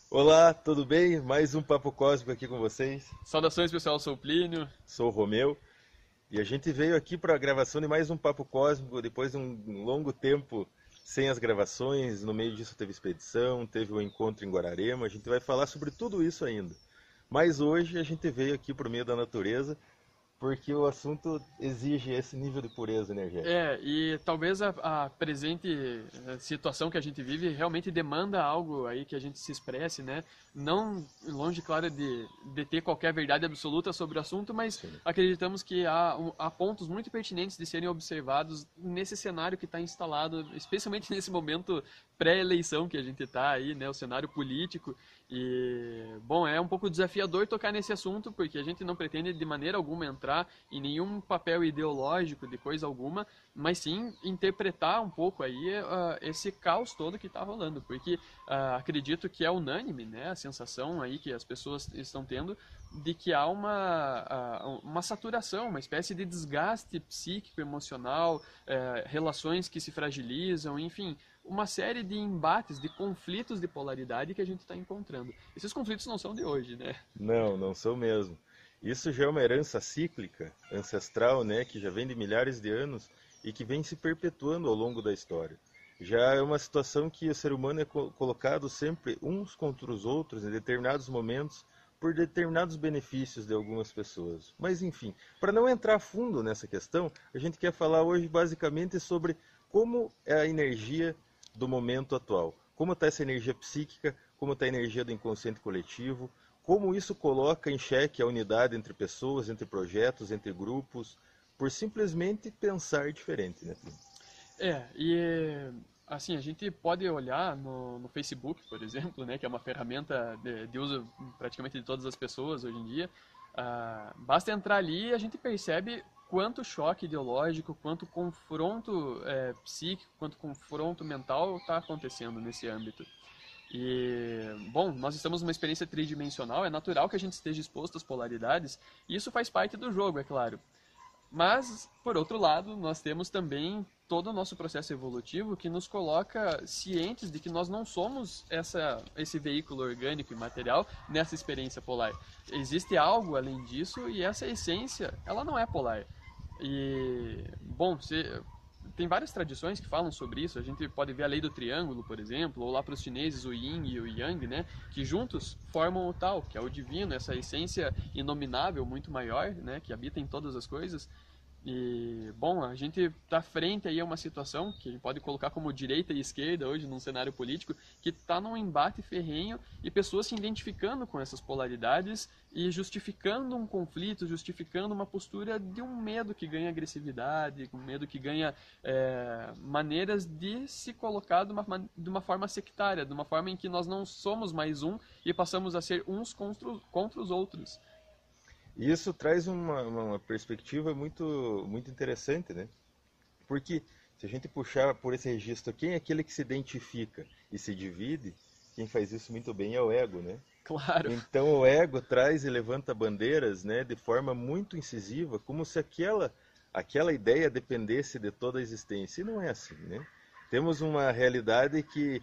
Olá, tudo bem? Mais um Papo Cósmico aqui com vocês. Saudações, pessoal, eu sou o Plínio. Sou o Romeu e a gente veio aqui para a gravação de mais um Papo Cósmico depois de um longo tempo sem as gravações. No meio disso teve expedição, teve o encontro em Guararema. A gente vai falar sobre tudo isso ainda. Mas hoje a gente veio aqui por meio da natureza porque o assunto exige esse nível de pureza energética. E talvez a presente situação que a gente vive realmente demanda algo aí que a gente se expresse, né? Não longe, claro, de ter qualquer verdade absoluta sobre o assunto, mas Sim. acreditamos que há pontos muito pertinentes de serem observados nesse cenário que está instalado, especialmente nesse momento pré-eleição que a gente está aí, né? O cenário político. E, bom, é um pouco desafiador tocar nesse assunto, porque a gente não pretende de maneira alguma entrar em nenhum papel ideológico de coisa alguma, mas sim interpretar um pouco aí esse caos todo que está rolando, porque acredito que é unânime, né, a sensação aí que as pessoas estão tendo de que há uma saturação, uma espécie de desgaste psíquico, emocional, relações que se fragilizam, enfim, uma série de embates, de conflitos de polaridade que a gente está encontrando. Esses conflitos não são de hoje, né? Não, não sou mesmo. Isso já é uma herança cíclica, ancestral, né, que já vem de milhares de anos e que vem se perpetuando ao longo da história. Já é uma situação que o ser humano é colocado sempre uns contra os outros em determinados momentos por determinados benefícios de algumas pessoas. Mas enfim, para não entrar a fundo nessa questão, a gente quer falar hoje basicamente sobre como é a energia do momento atual. Como está essa energia psíquica, como está a energia do inconsciente coletivo, como isso coloca em xeque a unidade entre pessoas, entre projetos, entre grupos, por simplesmente pensar diferente, né? E assim, a gente pode olhar no Facebook, por exemplo, né, que é uma ferramenta de uso praticamente de todas as pessoas hoje em dia. Basta entrar ali e a gente percebe quanto choque ideológico, quanto confronto psíquico, quanto confronto mental está acontecendo nesse âmbito. E, bom, nós estamos numa experiência tridimensional, é natural que a gente esteja exposto às polaridades, e isso faz parte do jogo, é claro. Mas, por outro lado, nós temos também todo o nosso processo evolutivo que nos coloca cientes de que nós não somos esse veículo orgânico e material nessa experiência polar. Existe algo além disso e essa essência, ela não é polar. E, bom, tem várias tradições que falam sobre isso. A gente pode ver a lei do triângulo, por exemplo, ou lá para os chineses o yin e o yang, né, que juntos formam o Tao, que é o divino, essa essência inominável, muito maior, né, que habita em todas as coisas. E, bom, a gente está frente aí a uma situação que a gente pode colocar como direita e esquerda hoje num cenário político que está num embate ferrenho e pessoas se identificando com essas polaridades e justificando um conflito, justificando uma postura de um medo que ganha agressividade, um medo que ganha maneiras de se colocar de uma forma sectária, de uma forma em que nós não somos mais um e passamos a ser uns contra os outros. E isso traz uma perspectiva muito interessante, né? Porque se a gente puxar por esse registro, quem é aquele que se identifica e se divide, quem faz isso muito bem é o ego, né? Claro. Então o ego traz e levanta bandeiras, né, de forma muito incisiva, como se aquela ideia dependesse de toda a existência. E não é assim, né? Temos uma realidade que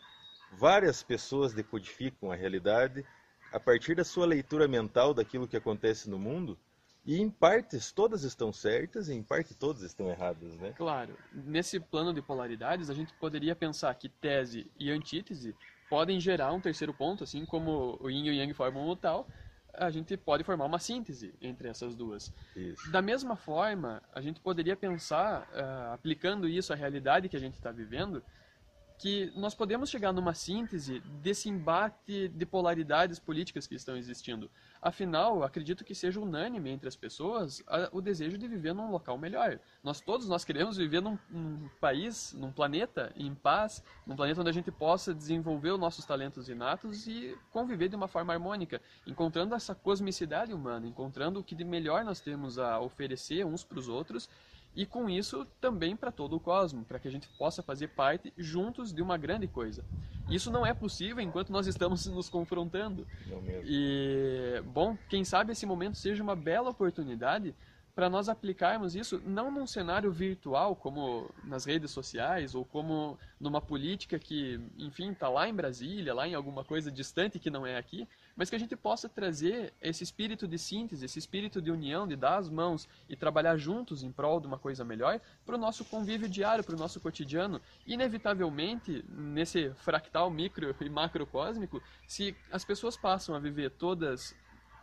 várias pessoas decodificam a realidade a partir da sua leitura mental daquilo que acontece no mundo, e em partes todas estão certas e em parte todas estão erradas, né? Claro, nesse plano de polaridades, a gente poderia pensar que tese e antítese podem gerar um terceiro ponto, assim como o yin e o yang formam o tal, a gente pode formar uma síntese entre essas duas. Isso. Da mesma forma, a gente poderia pensar, aplicando isso à realidade que a gente está vivendo, que nós podemos chegar numa síntese desse embate de polaridades políticas que estão existindo. Afinal, acredito que seja unânime entre as pessoas o desejo de viver num local melhor. Nós queremos viver num país, num planeta em paz, num planeta onde a gente possa desenvolver os nossos talentos inatos e conviver de uma forma harmônica, encontrando essa cosmicidade humana, encontrando o que de melhor nós temos a oferecer uns para os outros e com isso também para todo o cosmos, para que a gente possa fazer parte juntos de uma grande coisa. Isso não é possível enquanto nós estamos nos confrontando. Não mesmo. E, bom, quem sabe esse momento seja uma bela oportunidade para nós aplicarmos isso não num cenário virtual, como nas redes sociais, ou como numa política que, enfim, está lá em Brasília, lá em alguma coisa distante que não é aqui, mas que a gente possa trazer esse espírito de síntese, esse espírito de união, de dar as mãos e trabalhar juntos em prol de uma coisa melhor para o nosso convívio diário, para o nosso cotidiano. Inevitavelmente, nesse fractal micro e macrocósmico, se as pessoas passam a viver todas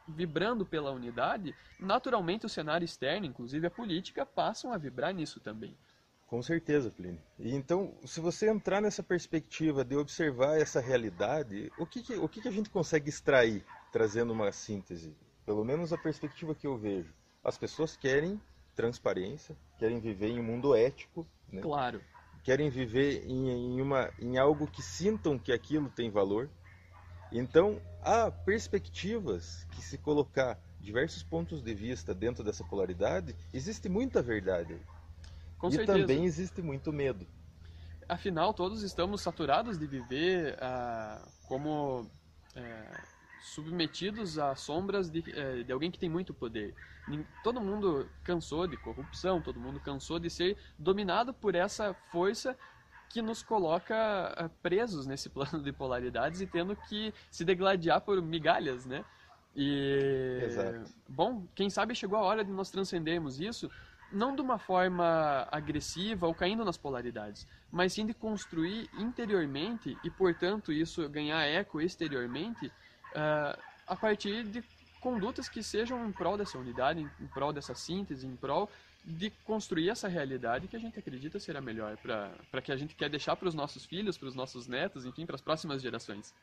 vibrando pela unidade, naturalmente o cenário externo, inclusive a política, passam a vibrar nisso também. Com certeza, Plínio. E então, se você entrar nessa perspectiva de observar essa realidade, o que a gente consegue extrair, trazendo uma síntese? Pelo menos a perspectiva que eu vejo. As pessoas querem transparência, querem viver em um mundo ético, né? Claro. Querem viver em algo que sintam que aquilo tem valor. Então, há perspectivas que, se colocar diversos pontos de vista dentro dessa polaridade, existe muita verdade. Com E certeza. também existe muito medo. Afinal, todos estamos saturados de viver como submetidos às sombras de alguém que tem muito poder. Todo mundo cansou de corrupção, todo mundo cansou de ser dominado por essa força que nos coloca presos nesse plano de polaridades e tendo que se degladiar por migalhas, né? Exato. Bom, quem sabe chegou a hora de nós transcendermos isso, não de uma forma agressiva ou caindo nas polaridades, mas sim de construir interiormente e, portanto, isso ganhar eco exteriormente a partir de condutas que sejam em prol dessa unidade, em prol dessa síntese, em prol de construir essa realidade que a gente acredita ser a melhor, para que a gente quer deixar para os nossos filhos, para os nossos netos, enfim, para as próximas gerações.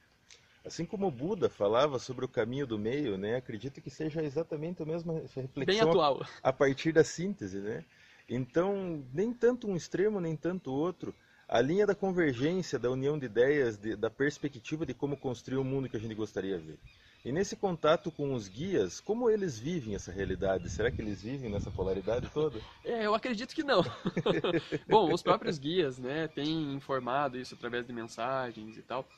Assim como o Buda falava sobre o caminho do meio, né, acredito que seja exatamente a mesma reflexão Bem atual. a partir da síntese, né? Então, nem tanto um extremo, nem tanto outro. A linha da convergência, da união de ideias, da perspectiva de como construir o mundo que a gente gostaria de ver. E nesse contato com os guias, como eles vivem essa realidade? Será que eles vivem nessa polaridade toda? Eu acredito que não. Bom, os próprios guias, né, têm informado isso através de mensagens e tal.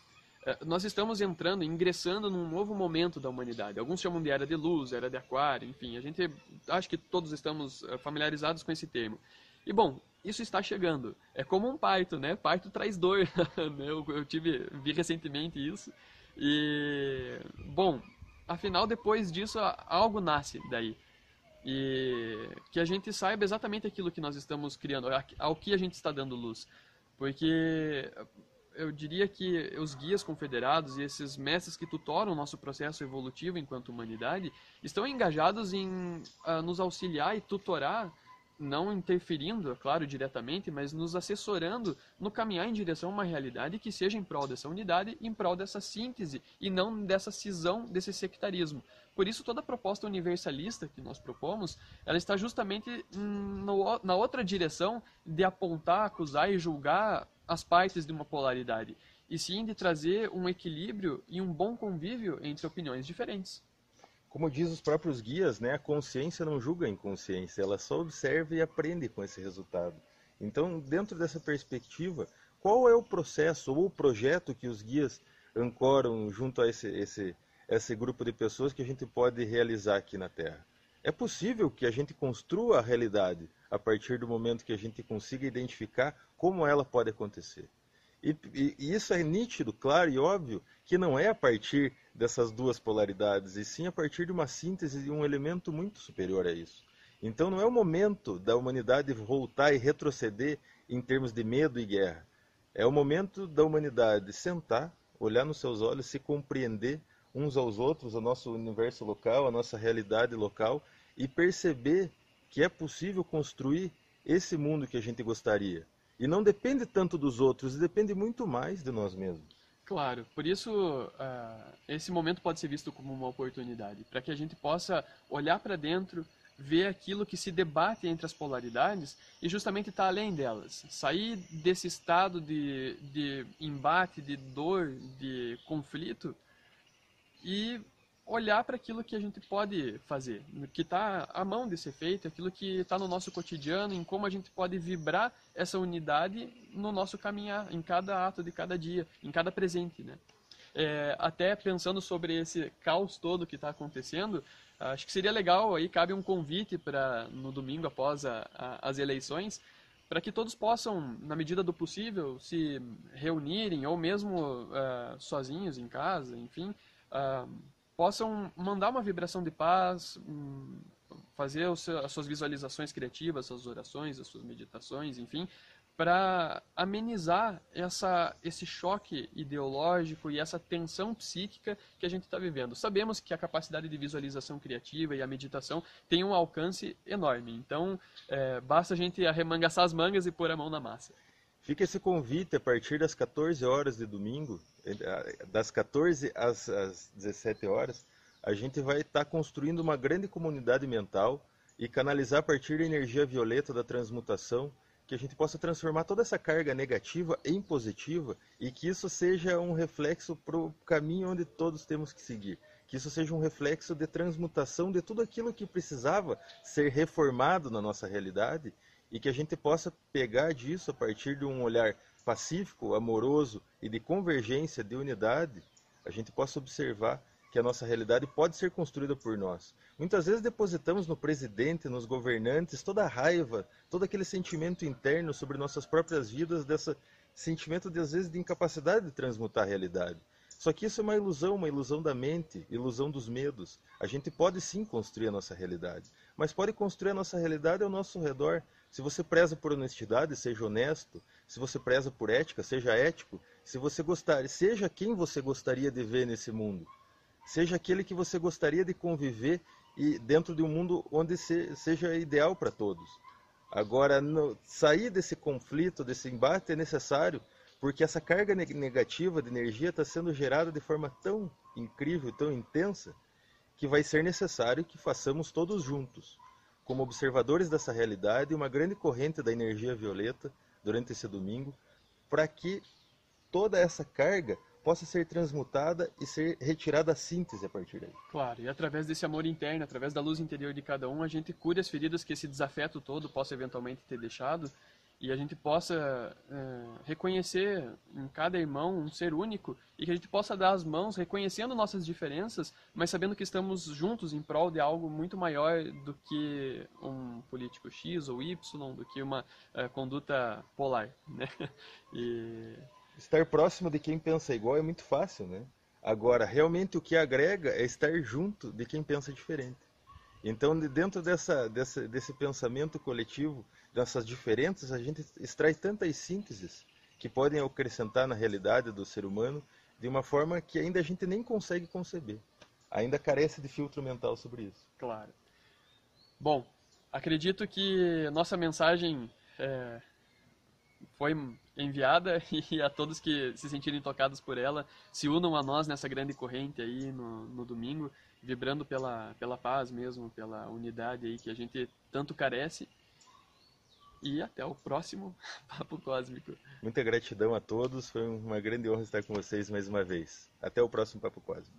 Nós estamos ingressando num novo momento da humanidade. Alguns chamam de era de luz, era de aquário, enfim. A gente acho que todos estamos familiarizados com esse termo. E bom, isso está chegando. É como um parto, né? Parto traz dor. Eu vi recentemente isso. E bom, afinal depois disso algo nasce daí. E que a gente saiba exatamente aquilo que nós estamos criando, ao que a gente está dando luz. Porque eu diria que os guias confederados e esses mestres que tutoram o nosso processo evolutivo enquanto humanidade estão engajados em nos auxiliar e tutorar, não interferindo, é claro, diretamente, mas nos assessorando no caminhar em direção a uma realidade que seja em prol dessa unidade, em prol dessa síntese e não dessa cisão, desse sectarismo. Por isso, toda a proposta universalista que nós propomos, ela está justamente na outra direção de apontar, acusar e julgar as partes de uma polaridade, e sim de trazer um equilíbrio e um bom convívio entre opiniões diferentes. Como diz os próprios guias, né, a consciência não julga a inconsciência, ela só observa e aprende com esse resultado. Então, dentro dessa perspectiva, qual é o processo ou o projeto que os guias ancoram junto a esse grupo de pessoas que a gente pode realizar aqui na Terra? É possível que a gente construa a realidade a partir do momento que a gente consiga identificar como ela pode acontecer. E isso é nítido, claro e óbvio, que não é a partir dessas duas polaridades, e sim a partir de uma síntese de um elemento muito superior a isso. Então não é o momento da humanidade voltar e retroceder em termos de medo e guerra. É o momento da humanidade sentar, olhar nos seus olhos, se compreender uns aos outros, o nosso universo local, a nossa realidade local, e perceber que é possível construir esse mundo que a gente gostaria. E não depende tanto dos outros, depende muito mais de nós mesmos. Claro, por isso esse momento pode ser visto como uma oportunidade, para que a gente possa olhar para dentro, ver aquilo que se debate entre as polaridades e justamente estar além delas. Sair desse estado de embate, de dor, de conflito e olhar para aquilo que a gente pode fazer, que está à mão de ser feito, aquilo que está no nosso cotidiano, em como a gente pode vibrar essa unidade no nosso caminhar, em cada ato de cada dia, em cada presente, né? Até pensando sobre esse caos todo que está acontecendo, Acho que seria legal, aí cabe um convite para no domingo após as eleições, para que todos possam, na medida do possível, se reunirem ou mesmo sozinhos em casa, enfim, possam mandar uma vibração de paz, fazer as suas visualizações criativas, as suas orações, as suas meditações, enfim, para amenizar esse choque ideológico e essa tensão psíquica que a gente está vivendo. Sabemos que a capacidade de visualização criativa e a meditação tem um alcance enorme, então basta a gente arremangaçar as mangas e pôr a mão na massa. Fica esse convite a partir das 14 horas de domingo, das 14 às 17 horas, a gente vai estar construindo uma grande comunidade mental e canalizar a partir da energia violeta da transmutação, que a gente possa transformar toda essa carga negativa em positiva e que isso seja um reflexo para o caminho onde todos temos que seguir. Que isso seja um reflexo de transmutação de tudo aquilo que precisava ser reformado na nossa realidade e que a gente possa pegar disso a partir de um olhar pacífico, amoroso e de convergência, de unidade, a gente possa observar que a nossa realidade pode ser construída por nós. Muitas vezes depositamos no presidente, nos governantes, toda a raiva, todo aquele sentimento interno sobre nossas próprias vidas, desse sentimento, às vezes, de incapacidade de transmutar a realidade. Só que isso é uma ilusão da mente, ilusão dos medos. A gente pode sim construir a nossa realidade, mas pode construir a nossa realidade ao nosso redor. Se você preza por honestidade, seja honesto. Se você preza por ética, seja ético. Se você gostar, seja quem você gostaria de ver nesse mundo. Seja aquele que você gostaria de conviver e dentro de um mundo onde seja ideal para todos. Agora, sair desse conflito, desse embate é necessário, porque essa carga negativa de energia está sendo gerada de forma tão incrível, tão intensa, que vai ser necessário que façamos todos juntos, como observadores dessa realidade, uma grande corrente da energia violeta durante esse domingo, para que toda essa carga possa ser transmutada e ser retirada a síntese a partir daí. Claro, e através desse amor interno, através da luz interior de cada um, a gente cura as feridas que esse desafeto todo possa eventualmente ter deixado e a gente possa reconhecer em cada irmão um ser único e que a gente possa dar as mãos reconhecendo nossas diferenças, mas sabendo que estamos juntos em prol de algo muito maior do que um político X ou Y, do que uma conduta polar, né? E estar próximo de quem pensa igual é muito fácil, né? Agora, realmente o que agrega é estar junto de quem pensa diferente. Então, dentro desse pensamento coletivo, dessas diferenças, a gente extrai tantas sínteses que podem acrescentar na realidade do ser humano de uma forma que ainda a gente nem consegue conceber. Ainda carece de filtro mental sobre isso. Claro. Bom, acredito que nossa mensagem foi enviada e a todos que se sentirem tocados por ela, se unam a nós nessa grande corrente aí no domingo, vibrando pela paz mesmo, pela unidade aí que a gente tanto carece. E até o próximo Papo Cósmico. Muita gratidão a todos, foi uma grande honra estar com vocês mais uma vez. Até o próximo Papo Cósmico.